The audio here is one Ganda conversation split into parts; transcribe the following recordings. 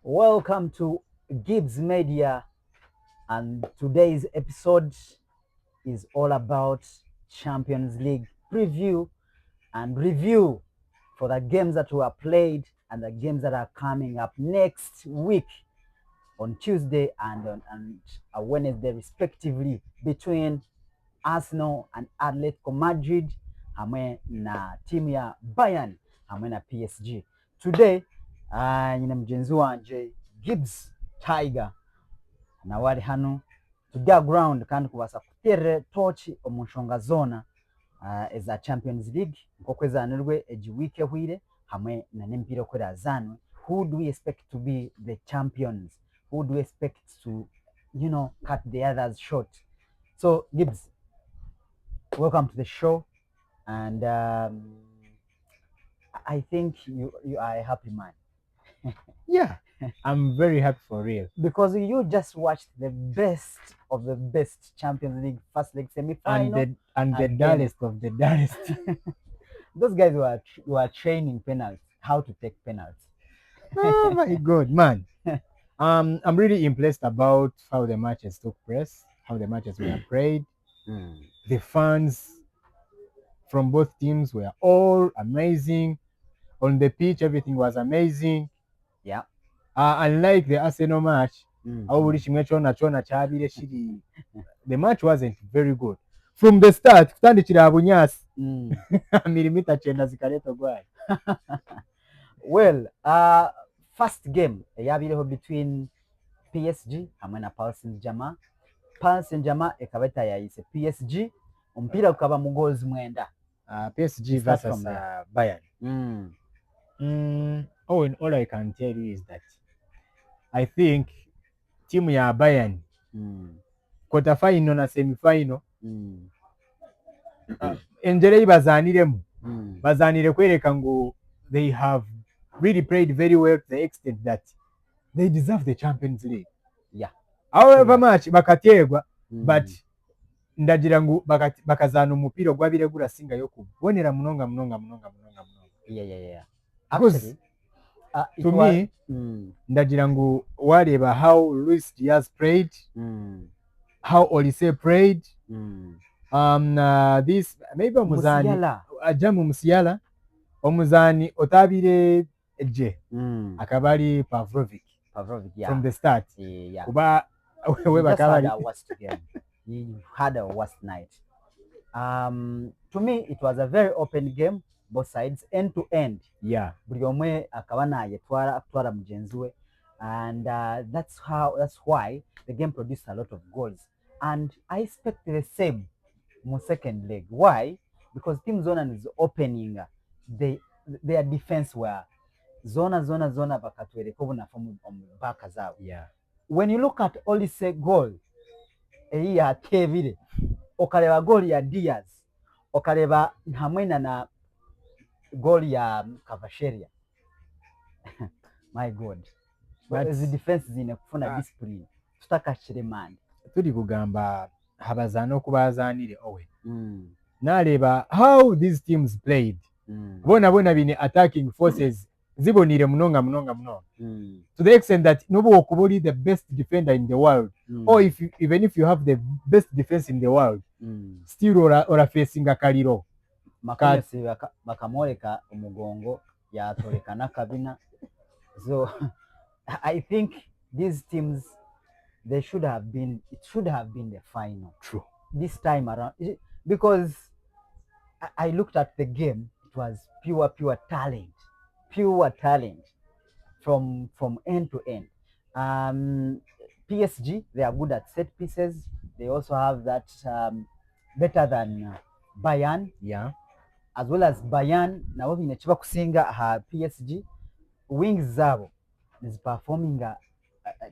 Welcome to Gibbs Media, and today's episode is all about Champions League preview and review for the games that were played and the games that are coming up next week on Tuesday and on Wednesday, respectively, between Arsenal and Atletico Madrid hamwe na timu ya Bayern hamwe na PSG. Today nyina mjenzi wanje Gibbs Tiger na wali hano tujya ground kandi kubasa kutere torch omunshonga zona eza Champions League nkokwezanirwe eji week ehwire hamwe na nempira kwera zanwe. Who do we expect to be the champions? Who do we expect to, cut the others short? So Gibbs, welcome to the show, and I think you are a happy man. Yeah, I'm very happy for real. Because you just watched the best of the best Champions League first leg semi-final. And the dullest of the dullest. Those guys were training penalties, how to take penalties. Oh my God, man. I'm really impressed about how the matches took place, how the matches were played. The fans from both teams were all amazing. On the pitch, everything was amazing. Yeah. Unlike the Arsenal match, the match wasn't very good. From the start, well, first game yabireho between PSG hamwe na Paris Saint-Germain. Paris Saint-Germain ekabeta yayise PSG, ompira ukaba mu goals mwenda. PSG versus Bayern. Owen, all I can tell you is that I think timu ya Bayern quarter final na semi final enjere bazaniremu bazanire kwereka ngo they have really played very well to the extent that they deserve the Champions League. Yeah. However much bakategwa but ndagira ngo bakazana umupira gwabire gurasinga yo kubonera munonga. Yeah. Because to me, ndagira ngo wareba how Luis Diaz played, how Olise played, this maybe omuzani ajamu Musiala, omuzani otabire je akabali Pavlovic, yeah. From the start. Yeah. Kuba we bakabali he had a worst night. To me it was a very open game, both sides, end to end. Yeah. Buri omwe akaba naye twara mugenzi we, and that's why the game produced a lot of goals, and I expect the same mu second leg. Why? Because team Zona is opening their defense were zona bakatwereka obuna from baka zabo. Yeah. When you look at Olise goal ya Kevire, okaleba goal ya Diaz, okaleba hamwe na goal ya Kavasheria. My God. But the defense zine kufuna discipline. Tutaka Chiremani. Tuli kugamba habazano kubazanire Owen. Naleba how these teams played. Bona bine attacking forces zibonire munonga. To the extent that nobo okubuli the best defender in the world, or even if you have the best defense in the world, still ora facing akaliro makasi bakamoreka umugongo yatoleka nakabina. So I think these teams, it should have been the final. True. This time around, because I looked at the game, it was pure talent from end to end. PSG, they are good at set pieces. They also have that better than Bayern. Yeah. As well as Bayern nabo binachiba kusinga ha PSG, wings zabo is performing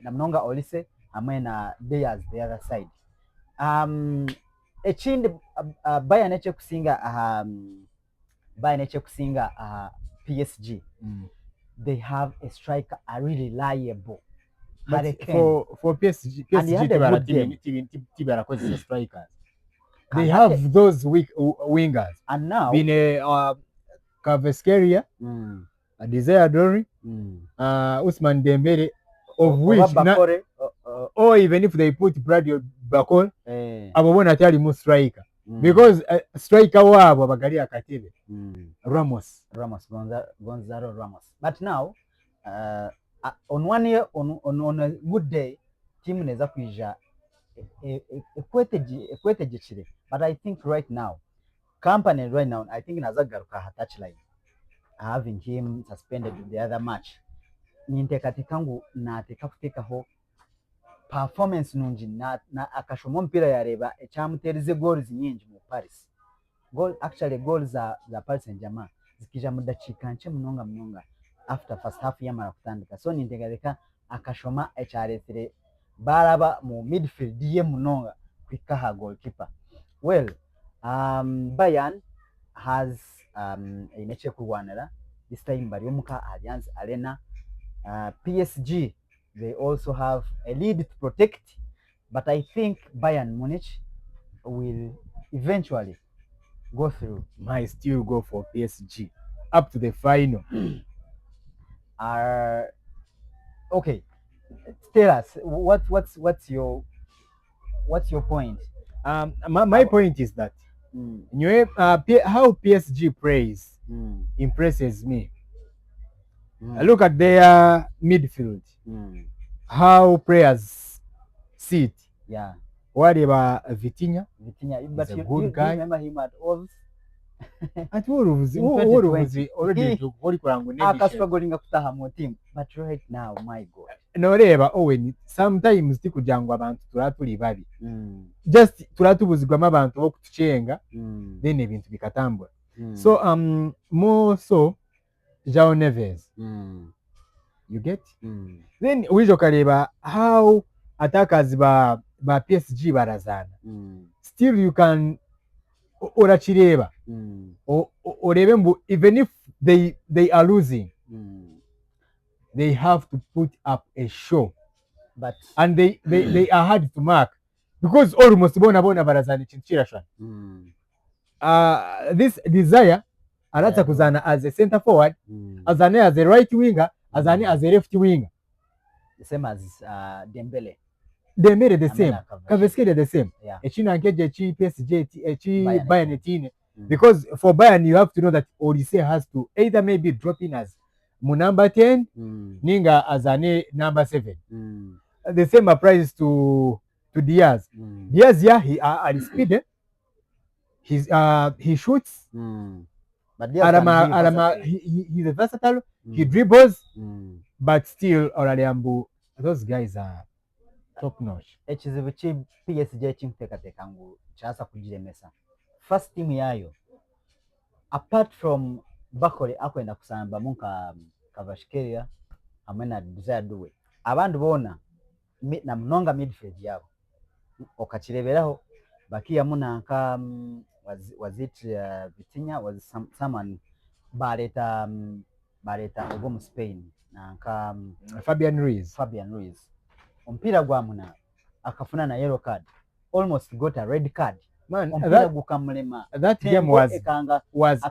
na mnonga Olise hamwe na Diaz the other side. Echinde Bayern eche kusinga PSG. They have a striker, a really reliable. For PSG strikers. They have those weak wingers. And now Bine Kvaratskhelia, Desire Dori, Ousmane Dembele, of which or even if they put Bradley Bakol abo bona tali mu striker because striker wabo bagali akatebe Gonzalo Ramos. But now on one year on a good day team neza kwija ekwetegekire, but I think right now company right now I think nazagaruka ha touchline having him suspended the other match nintekateka ngu nateka kutekaho performance nungi na akashoma mpira yareba ecyamuterize goals nyingi mu Paris. Goals za Paris Saint-Germain zikija mu dakika nce munonga after first half yamara kutandika, so nintegereka akashoma ecyaretere baraba mu midfield ye munonga kwikaha goalkeeper. Well, Bayern has ineche kurwanira this time bari omuka Allianz Arena. PSG, they also have a lead to protect, but I think Bayern Munich will eventually go through. Might still go for PSG up to the final. Okay, tell us what's your point? My point is that how PSG plays impresses me. Look at their midfield, how players sit. Yeah. What about Vitinha? But a good guy. You remember him at Wolves? At Wolves, already struggling kutaha mu team, but right now, my God. Noreba Owen, sometimes tikujangwa abantu tulatuli babi. Just tulatubuzigwama abantu bokutuchenga, then ebintu bikatambula. So more so João Neves. You get? Then wijo kaleba how attackers ba PSG barazana. Still you can orachireba. Orebe mbu even if they are losing, they have to put up a show. But and they are hard to mark because almost bona barazana chinchira shana. This desire anataka kuzana as a center forward, azane as a right winger, azane as a left winger. The same as Dembele. Dembele the same. Kaveskede the same. Yeah. Echina nkeje chi PSG chi Bayern etine. Because for Bayern you have to know that Olise has to either maybe drop in as number 10, ninga azane number 7. The same applies to Diaz. Diaz, yeah, he at speed. He shoots. But he's a versatile. He dribbles, but still, Oraliambu, those guys are top notch. Ekizibu ki PSG kimtekateka ngu kyasa kugiremesa. First team yayo, apart from Bakole akwenda kusamba munka Kavashkelia amena desire duwe. Abandu bona na mnonga midfield yabo okakireberaho bakiya munanka was it Vitinha was someone bareta ogo mu Spain nanka Fabian Ruiz ompira gwa muna akafuna na yellow card, almost got a red card. Man, that game was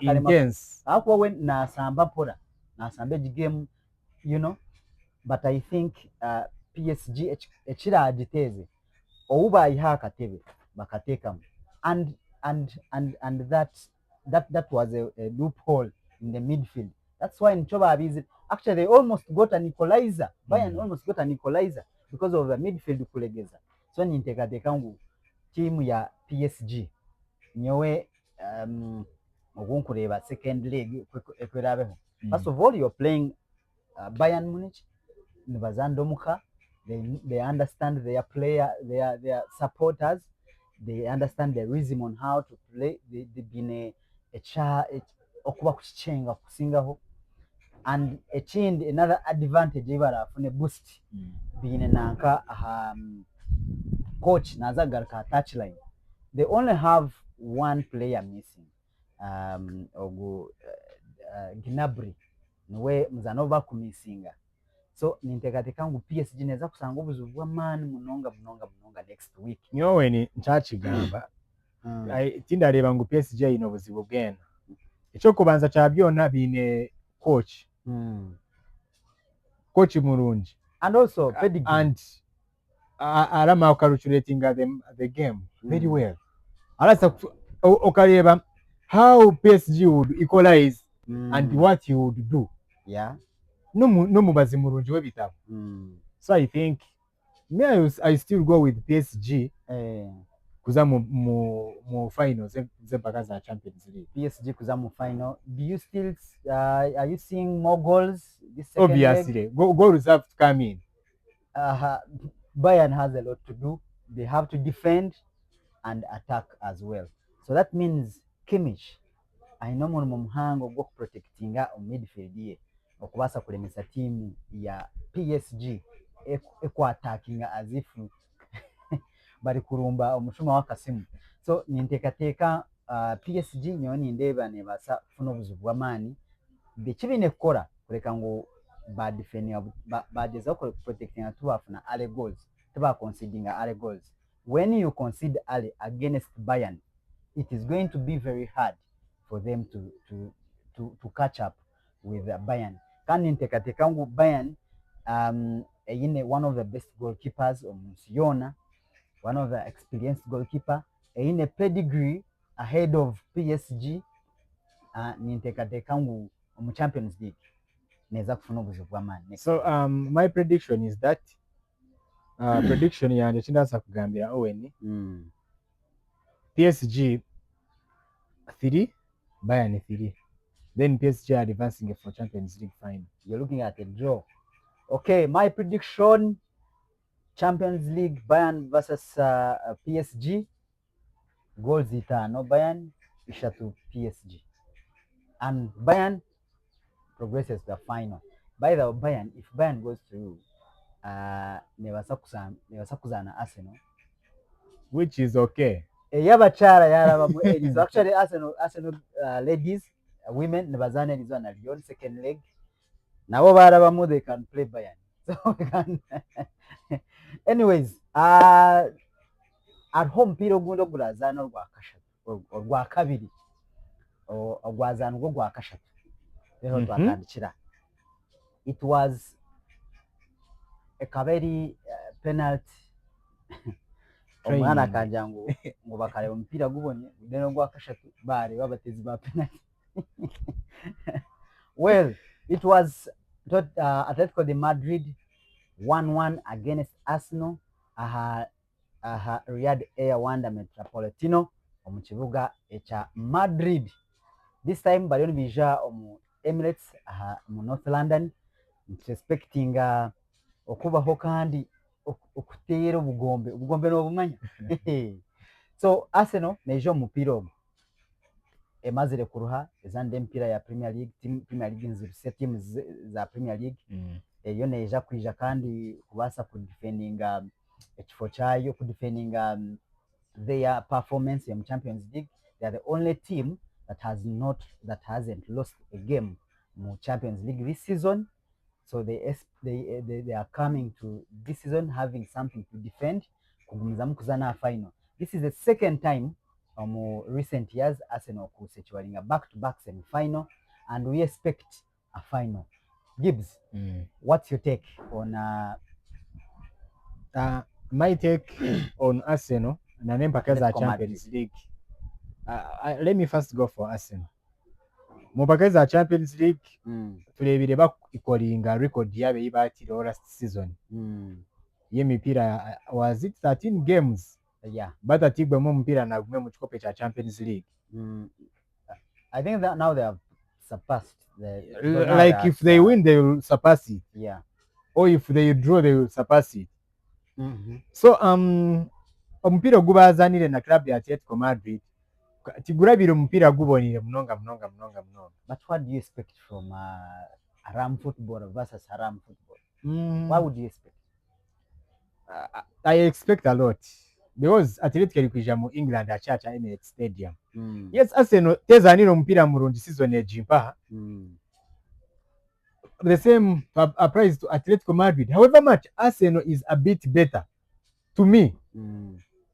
intense. Akwa when na samba pora na samba game, you know, but I think PSG echira agiteze ouba iha katebe bakateka and that was a loophole in the midfield. That's why in Choba Abizi actually they almost got an equalizer. Bayern almost got an equalizer because of the midfield kulegeza. So nintekateka ngu team ya PSG nyowe ogunkureba second leg ekwerabeho. First of all, you're playing Bayern Munich, nibazandomuka. They understand their player, their supporters. They understand the rhythm on how to play. They've been okuba kuchenga kusingaho, and another advantage ibara fune boost being nanka coach nazagarka touchline. They only have one player missing, Gnabry niwe mzanova kumisinga. So nintekateka ngu PSG neza kusanga obuzu bwa man munonga next week. Nyowe ni nchachi gamba. Tindareba ngu PSG ino buzibu bwena. Echo kubanza cha byona bine coach. Coach mulungi and also pedigree. And alama calculating the game very well. Alasa okaleba how PSG would equalize and what he would do. Yeah. No mubazi mulungi webitabo. So I think I still go with PSG. Kuza mu finals z'empaka za Champions League. PSG kuza mu final. Do you still are you seeing more goals this second Obviously, leg? Goals have to come in. Bayern has a lot to do. They have to defend and attack as well. So that means Kimmich ayina omulimu muhango gw'okuprotectinga midfield ye okubaasa kulemesa tiimu ya PSG ekwatakinga as if bari kurumba omushuma w'akasimu. So ninteekateeka PSG nyowe nindeeba neebaasa kufuna obuzibu bw'amaani bekibine kukora kureka ngu bagezaho kuprotectinga tubafuna early goals tubaconcedinga early goals. When you concede early against Bayern, it is going to be very hard for them to catch up with Bayern. Kandi nteekateeka ngu Bayern eyine one of the best goalkeepers omunsi, one of the experienced goalkeeper, eyine pedigree ahead of PSG. Ninteekateeka ngu omu Champions League neza kufuna obuzibu bw'amaani. So my prediction is that prediction yange kindaasa kugambira Owen, PSG 3, Bayern 3. Then PSG are advancing for Champions League final. You're looking at a draw. Okay, my prediction, Champions League, Bayern versus PSG. Goals 5 Bayern, 3 PSG. And Bayern progresses to the final. By the way, Bayern, if Bayern goes through, nebasa kuzana Arsenal, which is okay. Yabachara yarabamu Ladies. Actually, Arsenal ladies, women nebazana Ladies on Lyon second leg. Nabo barabamu, they can play Bayern. So we can. Anyways, at home piro gundo gulazana rwa kashatu rwa kabiri ogwazana rwo rwa kashatu. Rero twakandikira. It was a kaberi penalty. Omwana akanja ngo bakareba umupira gubonye rero rwa kashatu bare babatezi ba penalty. Well, it was Atletico de Madrid 1-1 against Arsenal Riyadh Air Wanda Metropolitano omu kibuga ekya Madrid. This time bariyo bija omu Emirates mu North London, expecting okubaho kandi okuteera obugombe n'obumanya. So Arsenal nejo omupira ogwo emazire kuruha ezande empira ya Premier League nziruse team za Premier League. Eyo neja kwija kandi kubasa kudefendinga ekifo kyayo, kudefendinga their performance in Champions League. They are the only team that hasn't lost a game in Champions League this season. So they are coming to this season having something to defend. Kugumizamukuzana final. This is the second time recent years Arsenal securing a back-to-back semi-final, and we expect a final. Gibbs, what's your take on my take on Arsenal na n'empaka za Champions League? Let me first go for Arsenal. Mu mpaka za Champions League turebire bakolinga record yabe ibatiro last season. Y'emipira was it 13 games? Yeah. But atigwe mu mpira na gume mu kikope cha Champions League. I think that now they have surpassed like if they win they will surpass it. Yeah. Or if they draw they will surpass it. So omupira gubazanire na club ya Atletico Madrid tigurabira omupira gubonire munonga. But what do you expect from Haram football versus Haram football? What would you expect? I expect a lot because Atletico ilikuja mu England achacha Emirates Stadium. Yes, Arsenal tezanire omupira mulungi season ejimpa. The same applies to Atletico Madrid. However much Arsenal is a bit better to me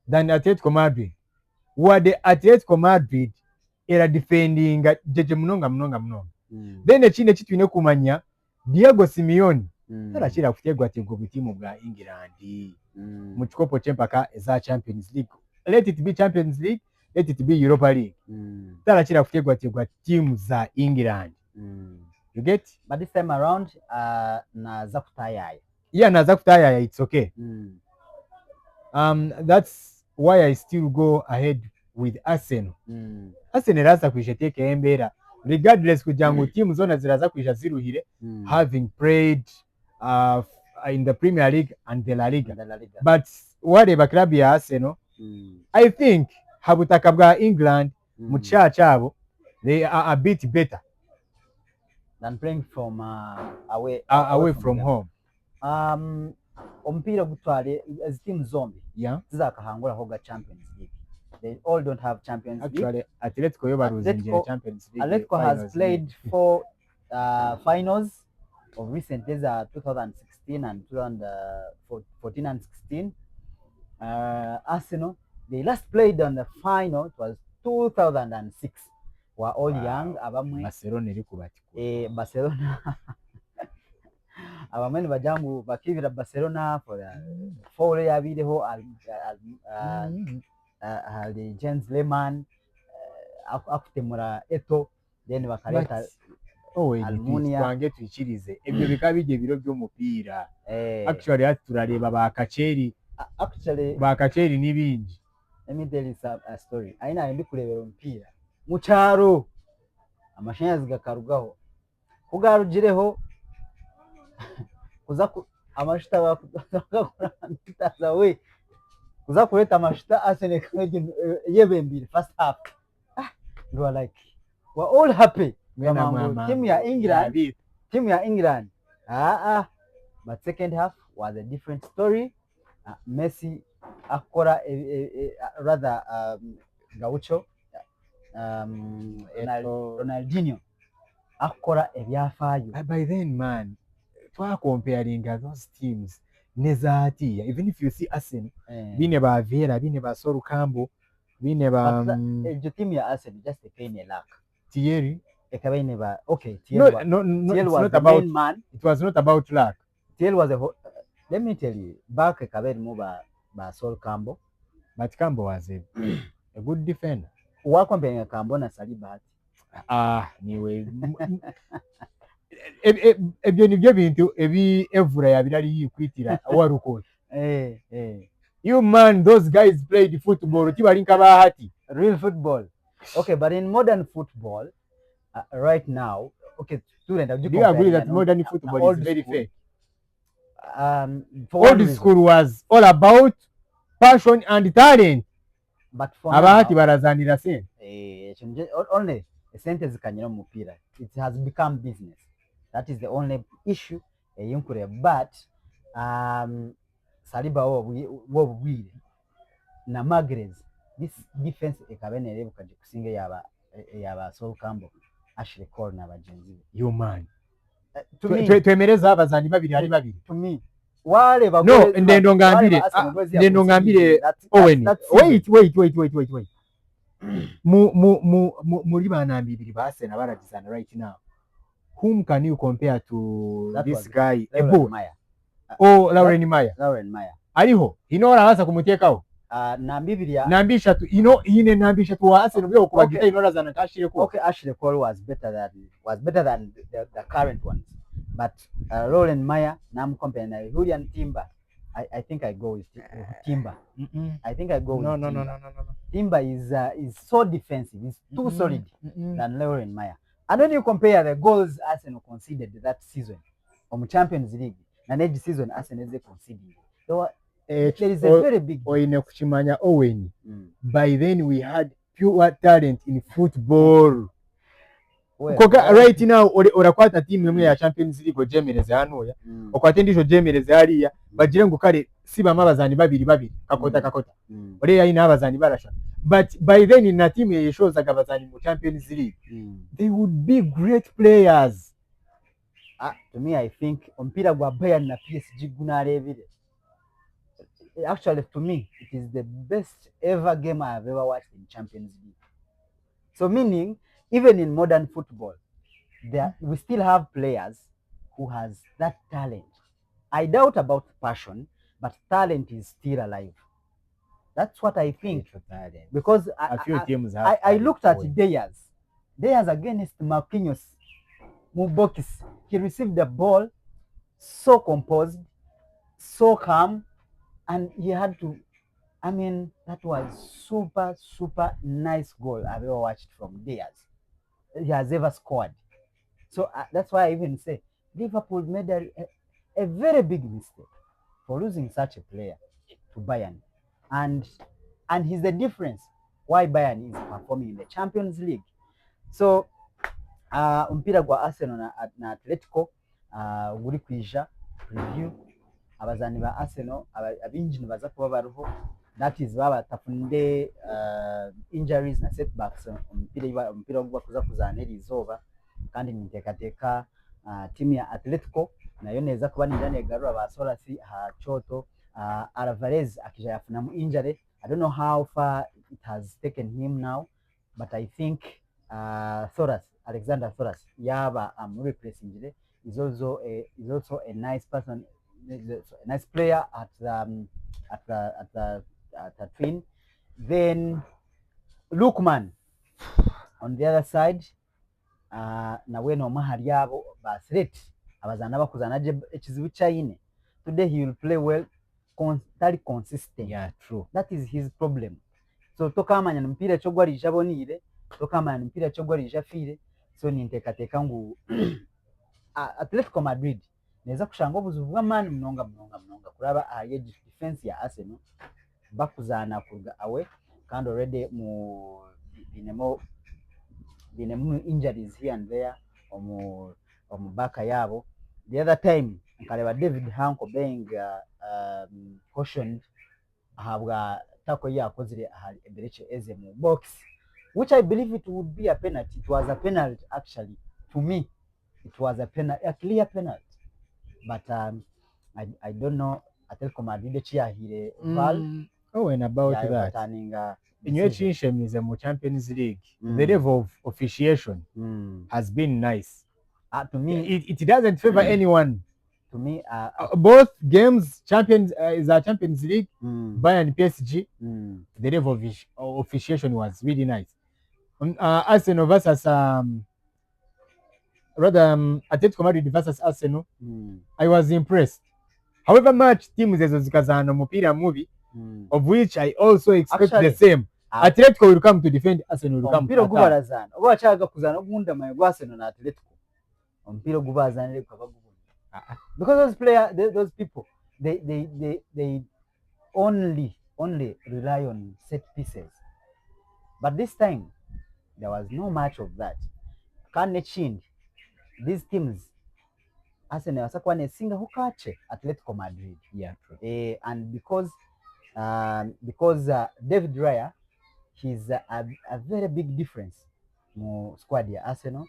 than Atletico Madrid. What the Atletico Madrid era defending jeje munonga. Then ekindi kitwine kumanya Diego Simeone tarakira kutegwategwa obutiimu bwa England mu kikopo ky'empaka eza Champions League. Let it be Champions League, let it be Europa League. Tarakira kutegwategwa tiimu za England. You get? But this time around, naza kutayaya. Yeah, naza kutayaya, it's okay. That's why I still go ahead with Arsenal. Arsenal raza kuisha teke embera. Regardless kujangu timu zona ziraza kuisha ziruhire, having played in the Premier League and the La Liga. But whatever club ya Arsenal, I think habutaka bwa England mucha chabo, they are a bit better than playing from away from home. Ompira gutwale as team zombie. Yeah. Zizakahangula hoga Champions League. They all don't have Champions League. Actually, Atletico yoba losing Champions League. Atletico has played 4 finals of recent days, 2016 and 2014 and 16. Arsenal, they last played on the final, it was 2006. We're all young. Barcelona iri kubati. Barcelona. Abamene bajangu bakivira Barcelona for four yabireho the Jens Lehmann akutemura Eto, then bakaleta Almunia. Twange twikirize ebyo bikabije biro by'omupira. Actually turareba ba Kacheri nibingi. Let me tell you a story. Aina ndi kurebera umupira mu cyaro amashanyarazi gakarugaho kugarugireho kuza amashita bakora ntitaza we kuza kureta amashita Arsenal yebembire first half. You are like, we're all happy. Team ya England. But second half was a different story. Messi akora rather Gaucho Ronaldinho akora ebyafayo. By then, man, twa comparing those teams nezati. Even if you see Arsenal, bine ba Vera, bine ba Sol Campbell, bine ba the team ya Arsenal just a pain luck. Thierry ekabine ba okay, Thierry no, Thierry was not the about main man. It was not about luck. Thierry was let me tell you, back ekabine mo ba Sol Campbell, but Campbell was a good defender. What comparing Campbell na Saliba? Niwe ebyo nibyo bintu ebi evura yabirali yikwitira waruko. You man, those guys played football tibalinka bahati, real football. Okay, but in modern football right now, okay, student, do you agree that modern football is very fake? Old school was all about passion and talent, but for abahati barazanira se only a sentence kanyira mupira. It has become business. That is the only issue but Saliba wo wili na Magrez, this defense ekabene rebo kaje kusinga yaba Sol Campbell, Ashley Cole na bagenzi. You man, twemereza abazani babiri ari babiri. To me wale bagwe no ndendo ngambire Owen. Wait muri banambi bibiri basena baragizana right now. Whom can you compare to this guy? Lauren Maya. Ariho inora hasa kumutekaho nambisha tu ine nambisha tu wa Arsenal byo kubagita inora zana kashire ko. Okay, Ashley Cole was better than the current ones, but Lauren Maya nam comparing na Julian Timber. I think I go with Timber. I think I go with Timber. No. Timber is so defensive. He's too solid than Lauren Maya. And when you compare the goals Arsenal conceded that season on Champions League and every season Arsenal is conceding, there is a very big Oine kuchimanya Owen. By then we had pure talent in football. Right now orakwata team imwe ya Champions League ojemereze hano ya okwatendisho jemereze hariya bagire ngo kare siba mabazani babiri kakota ore yaina abazani barasha. But by then in a team yeshoza gabazani mu Champions League, they would be great players. To me, I think ompira gwa Bayern na PSG gunarebire. Actually, to me, it is the best ever game I have ever watched in Champions League. So meaning, even in modern football, we still have players who has that talent. I doubt about passion, but talent is still alive. That's what I think. Because a few teams have I looked at Deyers against Marquinhos. Mubokis. He received the ball so composed, so calm, and he had to. I mean, that was super nice goal I've ever watched from Deyers. He has ever scored. So that's why I even say Liverpool made a very big mistake for losing such a player to Bayern, and he's the difference why Bayern is performing in the Champions League. So omupiira gwa Arsenal na Atletico guli kwija preview. Abazaani ba Arsenal abingi nibaza kuba bariho, that is baba tafunde injuries na setbacks omupiira ogu bakuza kuzaana erizooba, kandi ninteekateeka tiimu ya Atletico nayo neeza kuba niija neegarura ba Solasi ha Choto. Alvarez akija yafunamu injury. I don't know how far it has taken him now, but I think Alexander Thoras yaba replacing is also a nice person, a nice player at the Twin. Then Lukman on the other side, nawe noma hari abo basret abazana bakuzana ekizibu kyayine. Today he will play well, tali consistent. Yeah, true. That is his problem. So tokamanya mpira ekyo gwalija bonire, tokamanya mpira ekyo gwalija fire. So ninteekateeka ngu Atletico Madrid neeza kushanga obuzibu bw'amaani munonga kuraba ahari defense ya Arsenal bakuzaana kuruga awe, kandi already binemu injuries here and there omu baka yabo. The other time nkaleba David Hanko being cautioned ahabwa tako yakozire ahari embereche eze mu box, which I believe it would be a penalty. It was a penalty actually. To me, it was a clear penalty. But I don't know. Atletico Madrid chiyahire val. And about that, in your chinshemize mu Champions League, the level of officiation has been nice. To me, it doesn't favor anyone. To me, both games, Champions League, Bayern PSG, the level of officiation was really nice. Arsenal versus Atletico Madrid versus Arsenal, I was impressed. However much teams ezo zikazana mupira movie, of which I also expect actually, the same. Atletico will come to defend, Arsenal will come to attack. Gubarazana. Oba chaga kuzana gunda maye gwa Arsenal na Atletico. Ompira gubazana kwa bagubu. Because those players, those people, they only rely on set pieces. But this time, there was no much of that. Kane chin, these teams, Arsenal wasakwa nesinga hukache Atletico Madrid. Yeah, true. And because David Raya, he's a very big difference in squad ya Arsenal.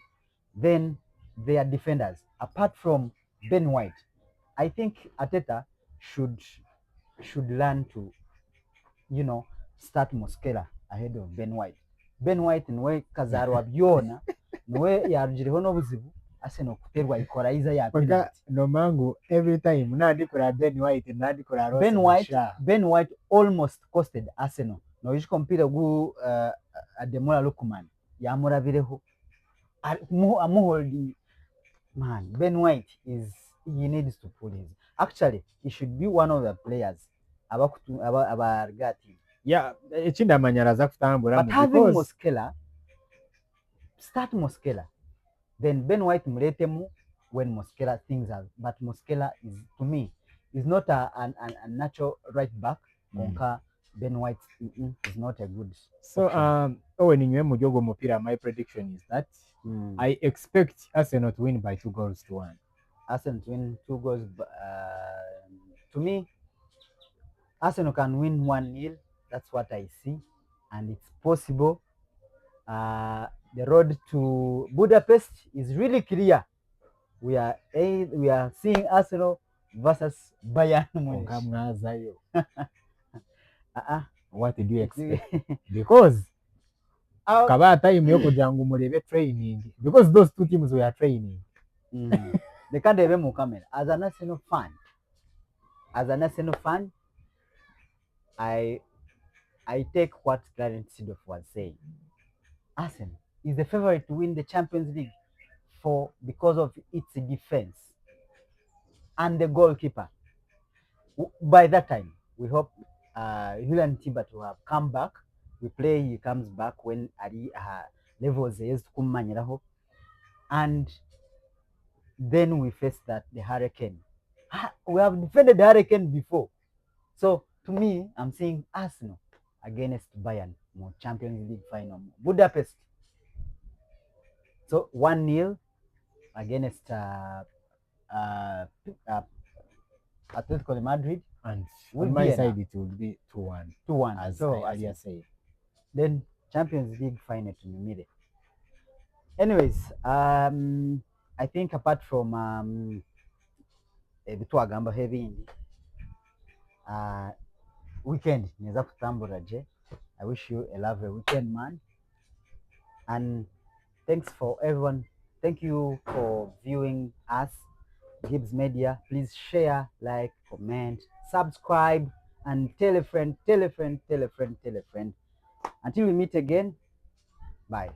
Then their defenders, apart from Ben White, I think Arteta should learn to, start Mosquera ahead of Ben White. Ben White niwe kazarwa byona niwe yarujireho n'obuzibu Arsenal kuterwa ikoraiza ya penalty. No mango every time nandi kora Ben White nandi kora Ross. Ben White almost costed Arsenal. No yishiko mpira gu Ademola Lukman yamurabireho amuholding. Man, Ben White he needs to pull his. Actually, he should be one of the players abargati. Yeah, echinda manyaraza kutambura. But having Mosquera, start Mosquera, then Ben White mletemu when Mosquera things are. But Mosquera is, to me, is not a natural right back. Konka Ben White is not a good. So Owen in Mujogo Mopira, my prediction is that I expect Arsenal to win by 2-1. Arsenal to win 2 goals. To me, Arsenal can win 1-0. That's what I see, and it's possible. The road to Budapest is really clear. We are seeing Arsenal versus Bayern Munich. What did you expect? Because kaba time yoko jangu murebe training, because those two teams were training. they can't even move camera. As an Arsenal fan, I take what Clarence Seedorf was saying. Arsenal is the favorite to win the Champions League because of its defense and the goalkeeper. By that time, we hope Julian Timber to have come back. We play, he comes back when Ali levels is kumanyiraho, and then we face the Hurricane. We have defended the Hurricane before. So to me, I'm saying Arsenal against Bayern, more Champions League final, Budapest. So 1-0 against Atletico de Madrid. And on my side, it will be 2-1. 2-1, as so I earlier said. Then Champions League final to Mimire. Anyways, I think apart from ebitwagamba ebindi, weekend neza kutambula je. I wish you a lovely weekend, man. And thanks for everyone. Thank you for viewing us, Gibbs Media. Please share, like, comment, subscribe, and tell a friend, tell a friend, tell a friend, tell a friend. Until we meet again, bye.